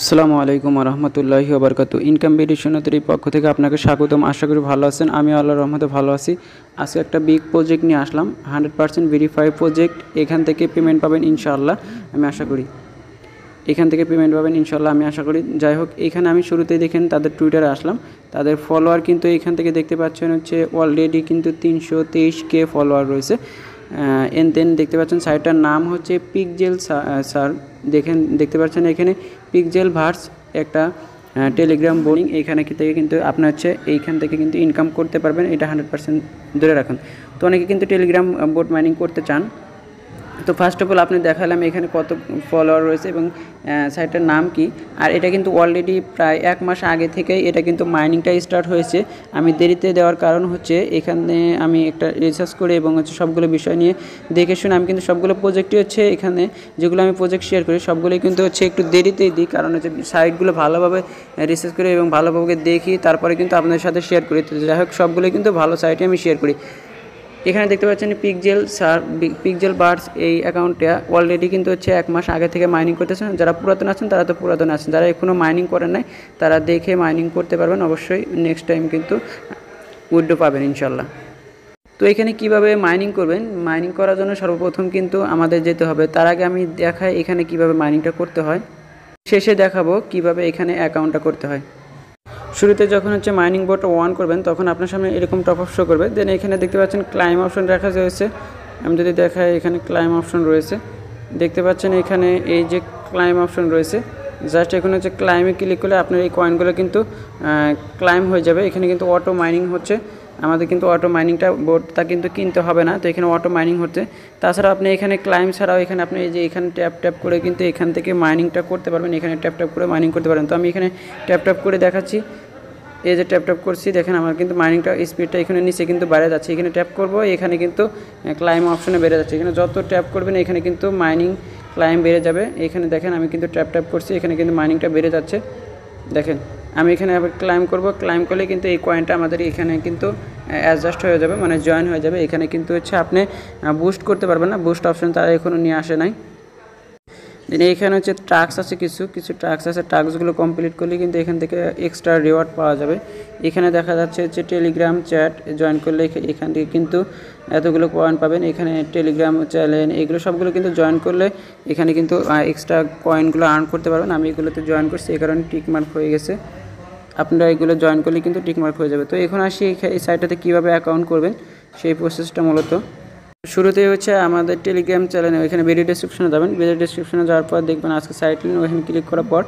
আসসালামু আলাইকুম রহমতুল্লাহি ওবরকাতু। ইনকাম ভিডিওর পক্ষ থেকে আপনাকে স্বাগতম। আশা করি ভালো আছেন। আমি আল্লাহর রহমতে ভালো আছি। আজকে একটা বিগ প্রজেক্ট নিয়ে আসলাম, 100% ভেরিফাই প্রজেক্ট। এখান থেকে পেমেন্ট পাবেন ইনশাআল্লাহ, আমি আশা করি। এখান থেকে পেমেন্ট পাবেন ইনশাআল্লাহ, আমি আশা করি। যাই হোক, এখানে আমি শুরুতেই দেখেন তাদের টুইটারে আসলাম। তাদের ফলোয়ার কিন্তু এখান থেকে দেখতে পাচ্ছেন হচ্ছে অলরেডি কিন্তু 323K ফলোয়ার রয়েছে। দেন দেখতে পাচ্ছেন সাইটটার নাম হচ্ছে পিকজেল স্যার। দেখতে পাচ্ছেন এখানে পিকজেল ভার্স একটা টেলিগ্রাম বোর্ডিং। এইখানে থেকে কিন্তু আপনার হচ্ছে এইখান থেকে কিন্তু ইনকাম করতে পারবেন, এটা 100% ধরে রাখুন। তো অনেকে কিন্তু টেলিগ্রাম বোট মাইনিং করতে চান। তো ফার্স্ট অফ অল আপনি দেখালাম এখানে কত ফলোয়ার রয়েছে এবং সাইটটার নাম কি। আর এটা কিন্তু অলরেডি প্রায় 1 মাস আগে থেকেই এটা কিন্তু মাইনিংটা স্টার্ট হয়েছে। আমি দেরিতে দেওয়ার কারণ হচ্ছে এখানে আমি একটা রিসার্চ করে এবং হচ্ছে সবগুলো বিষয় নিয়ে দেখে শুনে আমি কিন্তু সবগুলো প্রজেক্টই হচ্ছে এখানে যেগুলো আমি প্রজেক্ট শেয়ার করি সবগুলোই কিন্তু হচ্ছে একটু দেরিতেই দিই, কারণ হচ্ছে সাইটগুলো ভালোভাবে রিসার্চ করে এবং ভালোভাবে দেখি তারপরে কিন্তু আপনাদের সাথে শেয়ার করি। তো যাই হোক, সবগুলোই কিন্তু ভালো সাইটে আমি শেয়ার করি। এখানে দেখতে পাচ্ছেন পিকজেল বার্ডস এই অ্যাকাউন্টটা অলরেডি কিন্তু হচ্ছে 1 মাস আগে থেকে মাইনিং করতেছেন। যারা পুরাতন আছেন তারা তো পুরাতন আছেন, যারা এখনও মাইনিং করেন নাই তারা দেখে মাইনিং করতে পারবেন। অবশ্যই নেক্সট টাইম কিন্তু উইথড্র পাবেন ইনশাল্লাহ। তো এখানে কিভাবে মাইনিং করবেন, মাইনিং করার জন্য সর্বপ্রথম কিন্তু আমাদের যেতে হবে। তার আগে আমি দেখাই এখানে কিভাবে মাইনিংটা করতে হয়, শেষে দেখাবো কিভাবে এখানে অ্যাকাউন্টটা করতে হয়। শুরুতে যখন হচ্ছে মাইনিং বোট অন করবেন তখন আপনার সামনে এরকম টপ আপ শো করবে। দেন এখানে দেখতে পাচ্ছেন ক্লাইম অপশন রাখা রয়েছে। আমি যদি দেখাই এখানে ক্লাইম অপশন রয়েছে, দেখতে পাচ্ছেন এখানে এই যে ক্লাইম অপশন রয়েছে। জাস্ট এখানে হচ্ছে ক্লাইমে ক্লিক করলে আপনার এই কয়েনগুলো কিন্তু ক্লাইম হয়ে যাবে। এখানে কিন্তু অটো মাইনিং হচ্ছে, আমাদের কিন্তু অটো মাইনিংটা বোর্ডটা কিন্তু কিনতে হবে না। তো এখানে অটো মাইনিং হচ্ছে। তাছাড়া আপনি এখানে ক্লাইম ছাড়াও এখানে আপনি এই যে এখানে ট্যাপ করে কিন্তু এখান থেকে মাইনিংটা করতে পারবেন। এখানে ট্যাপ করে মাইনিং করতে পারেন। তো আমি এখানে ট্যাপ করে দেখাচ্ছি। এই যে ট্যাপ করছি, দেখেন আমার কিন্তু মাইনিংটা স্পিডটা এখানে নিচে কিন্তু বেড়ে যাচ্ছে। এখানে ট্যাপ করব, এখানে কিন্তু ক্লাইম অপশনে বেড়ে যাচ্ছে। এখানে যত ট্যাপ করবেন এখানে কিন্তু মাইনিং ক্লাইম বেড়ে যাবে। এখানে দেখেন আমি কিন্তু ট্যাপ করছি, এখানে কিন্তু মাইনিংটা বেড়ে যাচ্ছে। দেখেন আমি এখানে আবার ক্লাইম করব, ক্লাইম করলে কিন্তু এই কয়েনটা আমাদের এখানে কিন্তু অ্যাডজাস্ট হয়ে যাবে, মানে জয়েন হয়ে যাবে। এখানে কিন্তু হচ্ছে আপনি বুস্ট করতে পারবেন না, বুস্ট অপশন তারা এখনও নিয়ে আসে নাই। দেন এখানে হচ্ছে টাস্ক আছে, কিছু টাস্ক আছে। টাস্কগুলো কমপ্লিট করলে কিন্তু এখান থেকে এক্সট্রা রিওয়ার্ড পাওয়া যাবে। এখানে দেখা যাচ্ছে হচ্ছে টেলিগ্রাম চ্যাট জয়েন করলে এখান থেকে কিন্তু এতগুলো কয়েন পাবেন। এখানে টেলিগ্রাম চ্যানেল এগুলো সবগুলো কিন্তু জয়েন করলে এখানে কিন্তু এক্সট্রা কয়েনগুলো আর্ন করতে পারবেন। আমি এগুলোতে জয়েন করছি, এই কারণে টিক মার্ক হয়ে গেছে। আপনারা এগুলো জয়েন করলে কিন্তু টিক মার্ক হয়ে যাবে। তো এখন আসি এই সাইটটাতে কীভাবে অ্যাকাউন্ট করবেন সেই প্রসেসটা। মূলত শুরুতে হচ্ছে আমাদের টেলিগ্রাম চ্যানেলে ওইখানে ভিডিও ডেসক্রিপশনে যাবেন। ভিডিও ডেসক্রিপশনে যাওয়ার পর দেখবেন আজকে সাইট লিঙ্ক, ওইখানে ক্লিক করার পর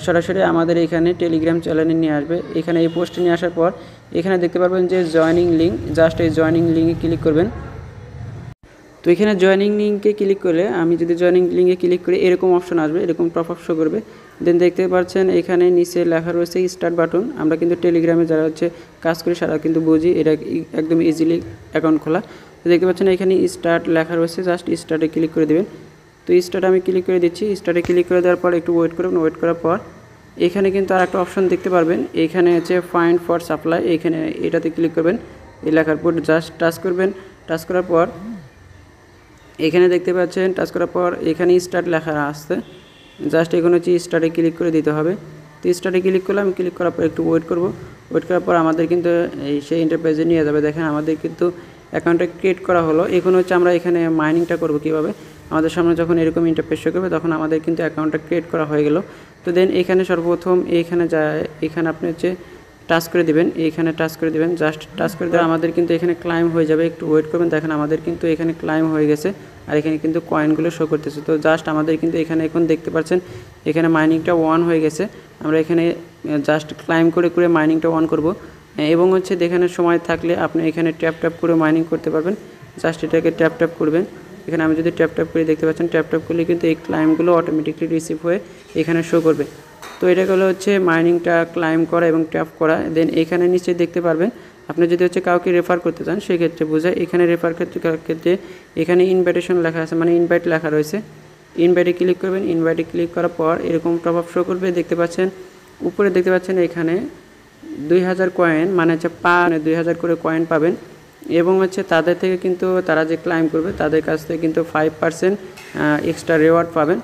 সরাসরি আমাদের এখানে টেলিগ্রাম চ্যানেলে নিয়ে আসবে। এখানে এই পোস্টে নিয়ে আসার পর এখানে দেখতে পারবেন যে জয়েনিং লিঙ্ক, জাস্ট এই জয়েনিং লিঙ্কে ক্লিক করবেন। তো এখানে জয়েনিং লিঙ্কে ক্লিক করলে আমি যদি জয়েনিং লিঙ্কে ক্লিক করি এরকম অপশন আসবে, এরকম টপ আপ শো করবে। দেন দেখতে পাচ্ছেন এখানে নিচে লেখা রয়েছে স্টার্ট বাটন। আমরা কিন্তু টেলিগ্রামে যারা হচ্ছে কাজ করি সারা কিন্তু বুঝি এটা একদম ইজিলি অ্যাকাউন্ট খোলা। তো দেখতে পাচ্ছেন এখানে স্টার্ট লেখা রয়েছে, জাস্ট স্টার্টে ক্লিক করে দেবেন। তো স্টার্টে আমি ক্লিক করে দিচ্ছি। স্টার্টে ক্লিক করে দেওয়ার পর একটু ওয়েট করবেন। ওয়েট করার পর এখানে কিন্তু আর একটা অপশন দেখতে পারবেন, এখানে হচ্ছে ফাইন্ড ফর সাপ্লাই। এখানে এটাতে ক্লিক করবেন। এই লেখার পর জাস্ট টাচ করবেন। টাচ করার পর এখানে দেখতে পাচ্ছেন, টাচ করার পর এখানে স্টার্ট লেখা আসছে, জাস্ট এখানে হচ্ছে স্টার্টে ক্লিক করে দিতে হবে। তো স্টার্টে ক্লিক করলাম। ক্লিক করার পর একটু ওয়েট করব। ওয়েট করার পর আমাদের কিন্তু সেই ইন্টারপ্রাইজে নিয়ে যাবে। দেখেন আমাদের কিন্তু অ্যাকাউন্টটা ক্রিয়েট করা হলো। এখন হচ্ছে আমরা এখানে মাইনিংটা করব কীভাবে। আমাদের সামনে যখন এরকম ইন্টারফেস শো করবে তখন আমাদের কিন্তু অ্যাকাউন্টটা ক্রিয়েট করা হয়ে গেল। তো দেন এখানে সর্বপ্রথম এইখানে যায়, এখানে আপনি হচ্ছে টাচ করে দিবেন। এইখানে টাচ করে দিবেন, জাস্ট টাচ করে দেওয়া আমাদের কিন্তু এখানে ক্লাইম হয়ে যাবে। একটু ওয়েট করবেন। দেখেন আমাদের কিন্তু এখানে ক্লাইম হয়ে গেছে আর এখানে কিন্তু কয়েনগুলো শো করতেছে। তো জাস্ট আমাদের কিন্তু এখানে এখন দেখতে পাচ্ছেন এখানে মাইনিংটা অন হয়ে গেছে। আমরা এখানে জাস্ট ক্লাইম করে মাইনিংটা অন করব এবং হচ্ছে দেখানোর সময় থাকলে আপনি এখানে ট্যাপ করে মাইনিং করতে পারবেন। জাস্ট এটাকে ট্যাপ করবেন। এখানে আমি যদি ট্যাপ করে দেখতে পাচ্ছেন ট্যাপ করলে কিন্তু এই ক্লাইমগুলো অটোমেটিকলি রিসিভ হয়ে এখানে শো করবে। তো এটা হলো হচ্ছে মাইনিংটা ক্লাইম করা এবং ট্যাপ করা। দেন এখানে নিচে দেখতে পারবেন আপনি যদি হচ্ছে কাউকে রেফার করতে চান সেক্ষেত্রে বোঝায়। এখানে রেফার ক্ষেত্রে এখানে ইনভাইটেশন লেখা আছে, মানে ইনভাইট লেখা রয়েছে। ইনভাইটে ক্লিক করবেন। ইনভাইটে ক্লিক করার পর এরকম টপ আপ শো করবে। দেখতে পাচ্ছেন উপরে দেখতে পাচ্ছেন এখানে 2000 কয়েন, মানে হচ্ছে 2000 করে কয়েন পাবেন এবং হচ্ছে তাদের থেকে কিন্তু তারা যে ক্লাইম করবে তাদের কাছ থেকে কিন্তু 5% এক্সট্রা রিওয়ার্ড পাবেন।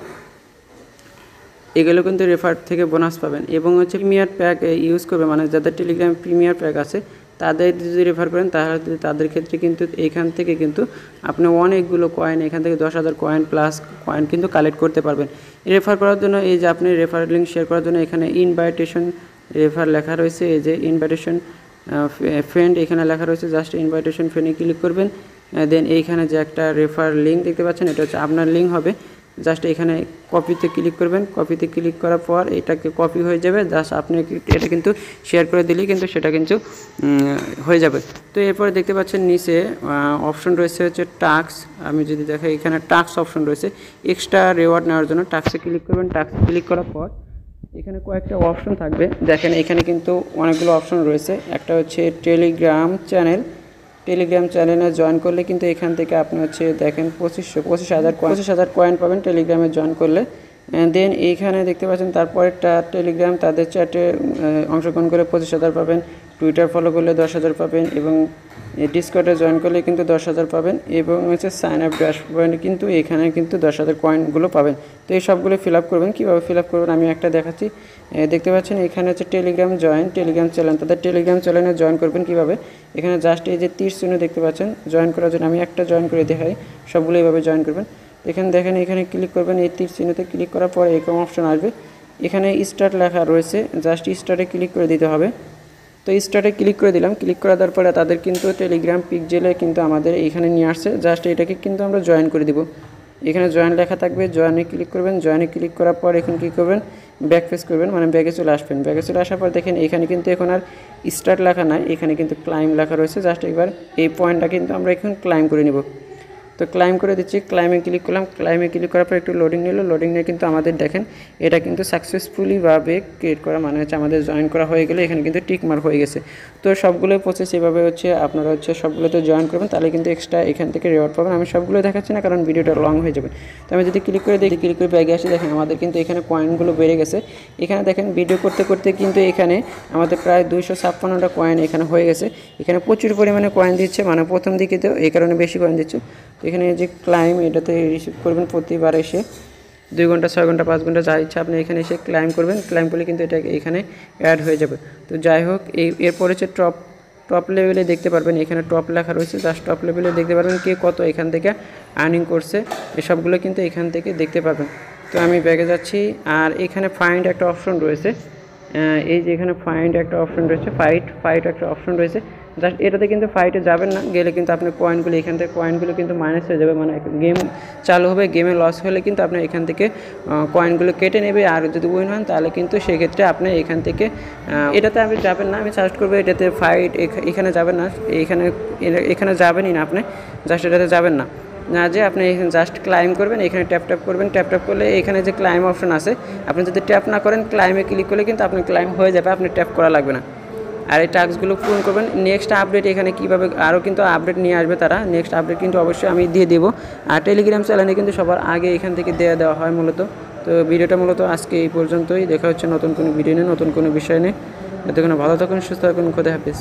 এগুলো কিন্তু রেফার থেকে বোনাস পাবেন। এবং হচ্ছে প্রিমিয়ার প্যাক ইউজ করবে, মানে যাদের টেলিগ্রাম প্রিমিয়ার প্যাক আছে তাদের যদি রেফার করেন তাহলে তাদের ক্ষেত্রে কিন্তু এইখান থেকে কিন্তু আপনি অনেকগুলো কয়েন, এখান থেকে 10,000 কয়েন প্লাস কয়েন কিন্তু কালেক্ট করতে পারবেন। রেফার করার জন্য এই যে আপনি রেফার লিঙ্ক শেয়ার করার জন্য এখানে ইনভাইটেশন রেফার লেখা রয়েছে, এই যে ইনভাইটেশন ফ্রেন্ড এখানে লেখা রয়েছে, জাস্ট ইনভাইটেশন ফ্রেন্ডে ক্লিক করবেন। দেন এইখানে যে একটা রেফার লিঙ্ক দেখতে পাচ্ছেন, এটা হচ্ছে আপনার লিঙ্ক হবে। জাস্ট এখানে কপিতে ক্লিক করবেন, কপিতে ক্লিক করার পর এটাকে কপি হয়ে যাবে, জাস্ট আপনি এটা কিন্তু শেয়ার করে দিলেই কিন্তু সেটা কিন্তু হয়ে যাবে। তো এরপরে দেখতে পাচ্ছেন নিচে অপশন রয়েছে হচ্ছে টাস্ক। আমি যদি দেখাই এখানে টাস্ক অপশন রয়েছে, এক্সট্রা রিওয়ার্ড নেওয়ার জন্য টাস্কে ক্লিক করবেন। টাস্কে ক্লিক করার পর এখানে কয়েকটা অপশন থাকবে, দেখেন এখানে কিন্তু অনেকগুলো অপশন রয়েছে। একটা হচ্ছে টেলিগ্রাম চ্যানেলে জয়েন করলে কিন্তু এখান থেকে আপনি হচ্ছে দেখেন 25,000 কয়েন পাবেন টেলিগ্রামে জয়েন করলে। দেন এইখানে দেখতে পাচ্ছেন তারপরেরটা টেলিগ্রাম তাদের চ্যাটে অংশগ্রহণ করে 25,000 পাবেন, টুইটার ফলো করলে 10,000 পাবেন, এবং ডিসকর্ডে জয়েন করলে কিন্তু 10,000 পাবেন, এবং হচ্ছে সাইন আপ ড্যাশবোর্ডে কিন্তু এখানে কিন্তু 10,000 কয়েনগুলো পাবেন। তো এই সবগুলো ফিল আপ করবেন। কীভাবে ফিল আপ করবেন আমি একটা দেখাচ্ছি। দেখতে পাচ্ছেন এখানে হচ্ছে টেলিগ্রাম চ্যানেল, তাদের টেলিগ্রাম চ্যানেলে জয়েন করবেন কীভাবে, এখানে জাস্ট এই যে তীর চিহ্ন দেখতে পাচ্ছেন জয়েন করার জন্য আমি একটা জয়েন করে দেখাই, সবগুলো এইভাবে জয়েন করবেন। এখানে দেখেন এখানে ক্লিক করবেন, এই তীর চিহ্নতে ক্লিক করার পরে এরকম অপশন আসবে, এখানে স্টার্ট লেখা রয়েছে, জাস্ট স্টার্টে ক্লিক করে দিতে হবে। তো স্টার্টে ক্লিক করে দিলাম। ক্লিক করে দেওয়ার পরে তাদের কিন্তু টেলিগ্রাম পিকজেলে কিন্তু আমাদের এখানে নিয়ে আসছে, জাস্ট এটাকে কিন্তু আমরা জয়েন করে দিব। এখানে জয়েন লেখা থাকবে, জয়েনে ক্লিক করবেন। জয়েনে ক্লিক করার পর এখানে কী করবেন, ব্যাক পেজ করবেন, মানে ব্যাগে চলে আসবেন। ব্যাগে চলে আসার পর দেখেন এখানে কিন্তু এখন আর স্টার্ট লেখা নাই, এখানে কিন্তু ক্লাইম লেখা রয়েছে। জাস্ট একবার এই পয়েন্টটা কিন্তু আমরা এখন ক্লাইম করে নেব। তো ক্লাইম করে দিচ্ছি, ক্লাইমে ক্লিক করলাম। ক্লাইমে ক্লিক করার পর একটু লোডিং নিল, লোডিং নিয়ে কিন্তু আমাদের দেখেন এটা কিন্তু সাকসেসফুলিভাবে ক্রিয়েট করা, মানে হচ্ছে আমাদের জয়েন করা হয়ে গেলে এখানে কিন্তু টিক মার্ক হয়ে গেছে। তো সবগুলো প্রসেস এভাবে হচ্ছে আপনারা হচ্ছে সবগুলোতে জয়েন করবেন, তাহলে কিন্তু এক্সট্রা এখান থেকে রিওয়ার্ড পাবেন। আমি সবগুলো দেখাচ্ছি না কারণ ভিডিওটা লং হয়ে যাবে। তো আমি যদি ক্লিক করে দেখি, ক্লিক করে ব্যাগে আসি, দেখেন আমাদের কিন্তু এখানে কয়েনগুলো বেড়ে গেছে। এখানে দেখেন ভিডিও করতে করতে কিন্তু এখানে আমাদের প্রায় 256টা কয়েন এখানে হয়ে গেছে। এখানে প্রচুর পরিমাণে কয়েন দিচ্ছে, মানে প্রথম দিকে তো এই কারণে বেশি কয়েন দিচ্ছে। তো এখানে যে ক্লাইম এটাতে রিসিভ করবেন, প্রতিবার এসে 2 ঘন্টা 6 ঘন্টা 5 ঘন্টা যা ইচ্ছা আপনি এখানে এসে ক্লাইম করবেন। ক্লাইম করলে কিন্তু এটা এখানে অ্যাড হয়ে যাবে। তো যাই হোক, এরপর হচ্ছে টপ লেভেলে দেখতে পারবেন, এখানে টপ লেখা রয়েছে, জাস্ট টপ লেভেলে দেখতে পারবেন কে কত এখান থেকে আর্নিং করছে, এসবগুলো কিন্তু এখান থেকে দেখতে পাবেন। তো আমি ব্যাগে যাচ্ছি, আর এখানে ফাইন্ড একটা অপশন রয়েছে, এই যে এখানে ফাইন্ড একটা অপশন রয়েছে, ফাইট একটা অপশন রয়েছে। জাস্ট এটাতে কিন্তু ফাইটে যাবেন না, গেলে কিন্তু আপনার কয়েনগুলো এখান থেকে কয়েনগুলো কিন্তু মাইনাস হয়ে যাবে, মানে গেম চালু হবে, গেমে লস হলে কিন্তু আপনার এখান থেকে কয়েনগুলো কেটে নেবে। আর যদি উইন হন তাহলে কিন্তু সেক্ষেত্রে আপনি এখান থেকে এটাতে আপনি যাবেন না, আমি সাজেস্ট করবো এটাতে ফাইট এখানে যাবেন না, এখানে যাবেনই না আপনি, জাস্ট এটাতে যাবেন না, না যে আপনি এখানে জাস্ট ক্লাইম করবেন, এখানে ট্যাপ করবেন। ট্যাপ করলে এখানে যে ক্লাইম অপশন আছে, আপনি যদি ট্যাপ না করেন ক্লাইমে ক্লিক করলে কিন্তু আপনার ক্লাইম হয়ে যাবে, আপনি ট্যাপ করা লাগবে না। আর এই টাস্কগুলো পূরণ করবেন। নেক্সট আপডেট এখানে কীভাবে আরও কিন্তু আপডেট নিয়ে আসবে তারা, নেক্সট আপডেট কিন্তু অবশ্যই আমি দিয়ে দেবো। আর টেলিগ্রাম চ্যানেলে কিন্তু সবার আগে এখান থেকে দেওয়া হয় মূলত। তো ভিডিওটা মূলত আজকে এই পর্যন্তই, দেখা হচ্ছে নতুন কোনো ভিডিও নিয়ে, নতুন কোনো বিষয় নিয়ে। এতক্ষণ ভালো থাকুন, সুস্থ থাকুন, খোদা হাফেজ।